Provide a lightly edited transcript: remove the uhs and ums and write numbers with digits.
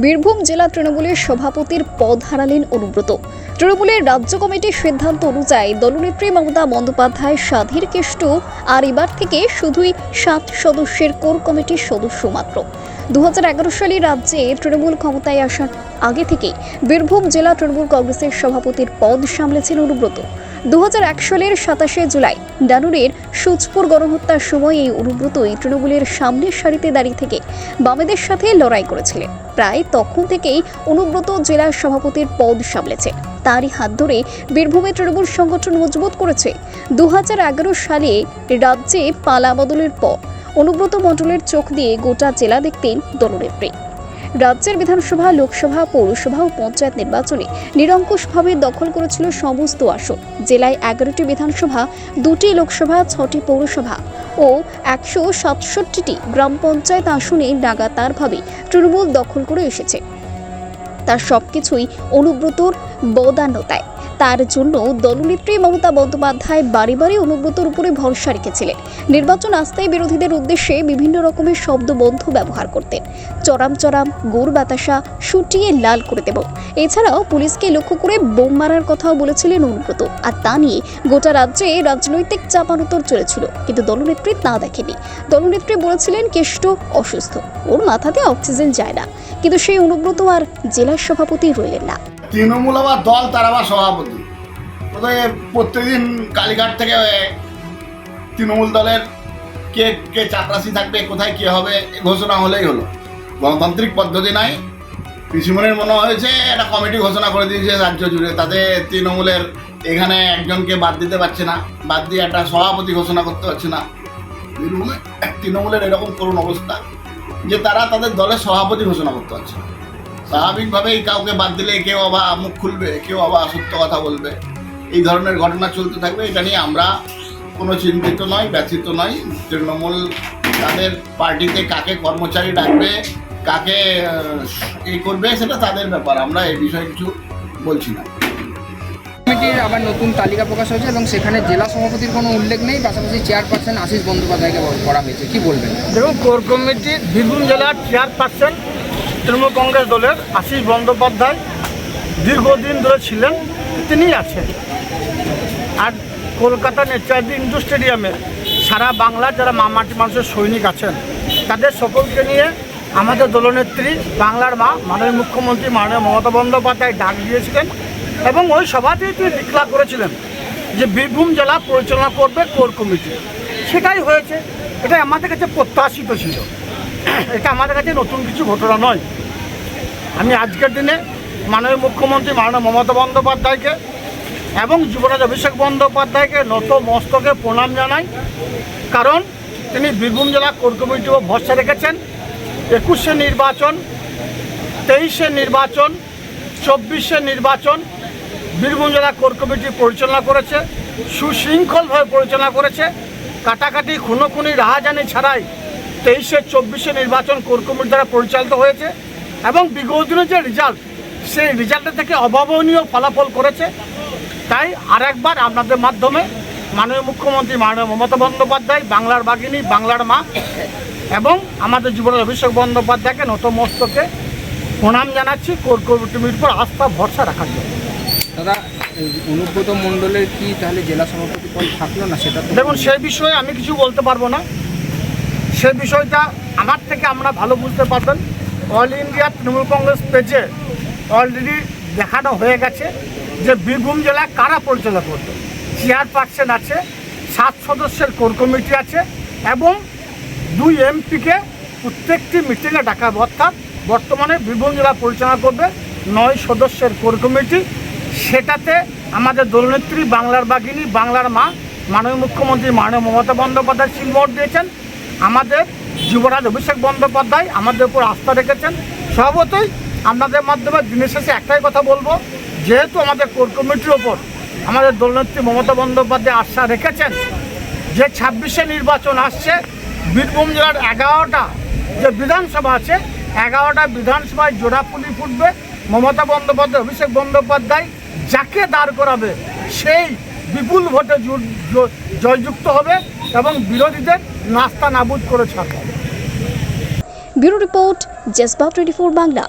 বীরভূম জেলা তৃণমূলের সভাপতির পদ হারালেন অনুব্রত। তৃণমূলের রাজ্য কমিটির সিদ্ধান্ত অনুযায়ী দলনেত্রী মমতা বন্দ্যোপাধ্যায় স্বাধীর কেষ্ট আর এবার থেকে শুধুই 7 সদস্যের কোর কমিটির সদস্য মাত্র। 2011 সালে রাজ্যে তৃণমূল ক্ষমতায় আসার আগে থেকেই বীরভূম জেলা তৃণমূল কংগ্রেসের সভাপতির পদ সামলেছেন অনুব্রত। 2001 সালের 27 জুলাই ডানুরের সুচপুর গণহত্যার সময় এই অনুব্রতই তৃণমূলের সামনের সারিতে দাঁড়িয়ে থেকে বামেদের সাথে লড়াই করেছিলেন। প্রায় তখন থেকেই অনুব্রত জেলা সভাপতির পদ সামলেছে। তারই হাত ধরে বীরভূমে তৃণমূল সংগঠন মজবুত করেছে। 2011 সালে রাজ্যে পালা বদলের পর অনুব্রত মণ্ডলের চোখ দিয়ে গোটা জেলা দেখতেন দলনেত্রী। রাজ্যের বিধানসভা, লোকসভা, পৌরসভা ও পঞ্চায়েত নির্বাচনে নিরঙ্কুশভাবে দখল করেছিল সমস্ত আসন। জেলায় 11টি বিধানসভা, 2টি লোকসভা, 6টি পৌরসভা ও 167টি গ্রাম পঞ্চায়েত আসনে লাগাতারভাবে তৃণমূল দখল করে এসেছে। তার সবকিছুই অনুব্রতর বদান্যতায়। তার জন্য দলনেত্রী মমতা বন্দ্যোপাধ্যায় বারে বারে অনুব্রতর উপরে ভরসা রেখেছিলেন। নির্বাচন আসতেই বিরোধীদের উদ্দেশ্যে বিভিন্ন রকমের শব্দবন্ধ ব্যবহার করতেন। চরাম চরাম, গুড় বাতাসা, শুটিয়ে লাল করে দেব। এছাড়াও পুলিশকে লক্ষ্য করে বোম মারার কথাও বলেছিলেন অনুব্রত। আর তা নিয়ে গোটা রাজ্যে রাজনৈতিক চাপানোতর চলেছিল, কিন্তু দলনেত্রী তা দেখেনি। দলনেত্রী বলেছিলেন কেষ্ট অসুস্থ, ওর মাথাতে অক্সিজেন যায় না, কিন্তু সেই অনুব্রত আর জেলার সভাপতি রইলেন না। তৃণমূল আবার দল, তার আবার সভাপতি। প্রত্যেকদিন কালীঘাট থেকে তৃণমূল দলের কে কে চাপরাশি থাকবে, কোথায় কে হবে ঘোষণা হলেই হলো। গণতান্ত্রিক পদ্ধতি নাই। পিসিমনের মনে হয়েছে একটা কমিটি ঘোষণা করে দিয়েছে রাজ্য জুড়ে, তাতে তৃণমূলের এখানে একজনকে বাদ দিতে পারছে না, বাদ দিয়ে একটা সভাপতি ঘোষণা করতে পারছে না। বীরভূমে তৃণমূলের এরকম করুণ অবস্থা যে তারা তাদের দলের সভাপতি ঘোষণা করতে পারছে না। স্বাভাবিকভাবেই কাউকে বাদ দিলে কেউ আবার মুখ খুলবে, কেউ আবার সত্য কথা বলবে। এই ধরনের ঘটনা চলতে থাকবে। এটা নিয়ে আমরা কোনো চিন্তিত নয়, ব্যথিত নয়। তৃণমূল তাদের পার্টিতে কাকে কর্মচারী ডাকবে, কাকে করবে, সেটা তাদের ব্যাপার। আমরা এই বিষয়ে কিছু বলছি না। কমিটির আবার নতুন তালিকা প্রকাশ হয়েছে এবং সেখানে জেলা সভাপতির কোনো উল্লেখ নেই, পাশাপাশি চেয়ারপারসন আশিস বন্দ্যোপাধ্যায়কে করা হয়েছে। কি বলবেন? দেখুন, কোর কমিটির বীরভূম জেলার চেয়ারপারসন তৃণমূল কংগ্রেস দলের আশিস বন্দ্যোপাধ্যায় দীর্ঘদিন ধরে ছিলেন, তিনিই আছেন। আর কলকাতা নেতাজি ইন্ডোর স্টেডিয়ামে সারা বাংলার যারা মাটি মানুষের সৈনিক আছেন তাদের সকলকে নিয়ে আমাদের দলনেত্রী বাংলার মা মাননীয় মুখ্যমন্ত্রী মাননীয় মমতা বন্দ্যোপাধ্যায় ডাক দিয়েছিলেন এবং ওই সভাতেই তিনি ডিক্লার করেছিলেন যে বীরভূম জেলা পরিচালনা করবে কোর কমিটি। সেটাই হয়েছে। এটা আমাদের কাছে প্রত্যাশিত ছিল, এটা আমাদের কাছে নতুন কিছু ঘটনা নয়। আমি আজকের দিনে মাননীয় মুখ্যমন্ত্রী মাননীয় মমতা বন্দ্যোপাধ্যায়কে এবং যুবরাজ অভিষেক বন্দ্যোপাধ্যায়কে নত মস্তকে প্রণাম জানাই, কারণ তিনি বীরভূম জেলা কোর কমিটিও ভরসা রেখেছেন। 21শে নির্বাচন, 23শে নির্বাচন, 24শে নির্বাচন বীরভূম জেলা কোর কমিটি পরিচালনা করেছে, সুশৃঙ্খলভাবে পরিচালনা করেছে। কাটাকাটি, খুনোখুনি, রাহাজানি ছাড়াই 23শে 24শে নির্বাচন কোর কমিটি দ্বারা পরিচালিত হয়েছে এবং বিগত দিনের যে রেজাল্ট, সেই রেজাল্টের থেকে অভাবনীয় ফলাফল করেছে। তাই আরেকবার আপনাদের মাধ্যমে মাননীয় মুখ্যমন্ত্রী মাননীয় মমতা বন্দ্যোপাধ্যায়, বাংলার বাঘিনী, বাংলার মা এবং আমাদের যুবরাজ অভিষেক বন্দ্যোপাধ্যায়কে নতমস্তকে প্রণাম জানাচ্ছি কোর কমিটির উপর আস্থা ভরসা রাখার জন্য। দাদা, অনুব্রত মণ্ডলের কি তাহলে জেলা সভাপতি পদ থাকলো না? সেটা দেখুন, সেই বিষয়ে আমি কিছু বলতে পারবো না। সে বিষয়টা আমার থেকে আমরা ভালো বুঝতে পারবেন। অল ইন্ডিয়া তৃণমূল কংগ্রেস পেজে অলরেডি দেখানো হয়ে গেছে যে বীরভূম জেলায় কারা পরিচালনা করবে। চেয়ারপারসন আছে, 7 সদস্যের কোর কমিটি আছে এবং 2 এমপিকে প্রত্যেকটি মিটিংয়ে ডাকা। অর্থাৎ বর্তমানে বীরভূম জেলা পরিচালনা করবে 9 সদস্যের কোর কমিটি। সেটাতে আমাদের দলনেত্রী বাংলার বাঘিনী, বাংলার মা মাননীয় মুখ্যমন্ত্রী মাননীয় মমতা বন্দ্যোপাধ্যায় সিলমোহর দিয়েছেন। আমাদের যুবরাজ অভিষেক বন্দ্যোপাধ্যায় আমাদের উপর আস্থা রেখেছেন। স্বভাবতই আপনাদের মাধ্যমে দিনের শেষে একটাই কথা বলবো, যেহেতু আমাদের কোর কমিটির ওপর আমাদের দলনেত্রী মমতা বন্দ্যোপাধ্যায় আস্থা রেখেছেন, যে 26শে নির্বাচন আসছে, বীরভূম জেলার 11টা যে বিধানসভা আছে, 11টা বিধানসভায় জোড়াফুলি ফুটবে। মমতা বন্দ্যোপাধ্যায়, অভিষেক বন্দ্যোপাধ্যায় যাকে দাঁড় করাবে সেই বিপুল ভোটে জয়যুক্ত হবে এবং বিরোধীদের নাস্তা নাবুদ করে ছাড়বে। ব্যুরো রিপোর্ট, জেসবা 24 বাংলা।